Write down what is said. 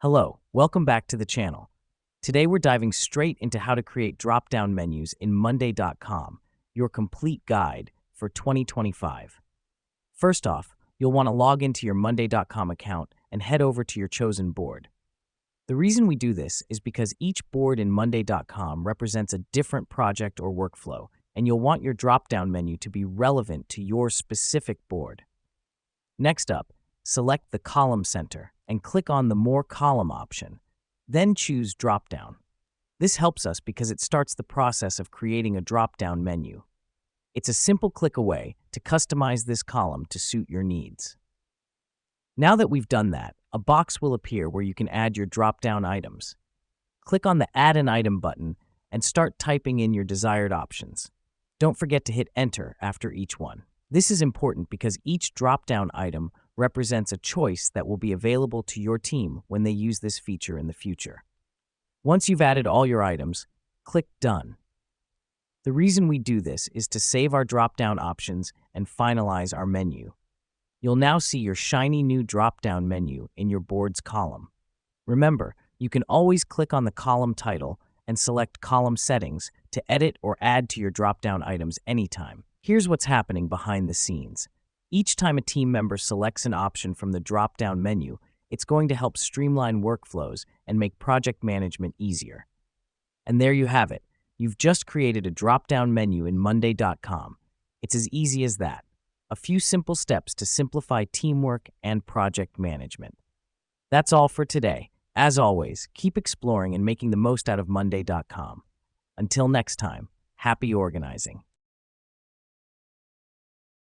Hello, welcome back to the channel. Today we're diving straight into how to create drop-down menus in Monday.com, your complete guide for 2025. First off, you'll want to log into your Monday.com account and head over to your chosen board. The reason we do this is because each board in Monday.com represents a different project or workflow, and you'll want your drop-down menu to be relevant to your specific board. Next up, select the column center and click on the More Column option. Then choose Dropdown. This helps us because it starts the process of creating a drop-down menu. It's a simple click away to customize this column to suit your needs. Now that we've done that, a box will appear where you can add your drop-down items. Click on the Add an Item button and start typing in your desired options. Don't forget to hit Enter after each one. This is important because each drop-down item represents a choice that will be available to your team when they use this feature in the future. Once you've added all your items, click Done. The reason we do this is to save our drop-down options and finalize our menu. You'll now see your shiny new drop-down menu in your board's column. Remember, you can always click on the column title and select Column Settings to edit or add to your drop-down items anytime. Here's what's happening behind the scenes. Each time a team member selects an option from the drop-down menu, it's going to help streamline workflows and make project management easier. And there you have it. You've just created a drop-down menu in Monday.com. It's as easy as that. A few simple steps to simplify teamwork and project management. That's all for today. As always, keep exploring and making the most out of Monday.com. Until next time, happy organizing.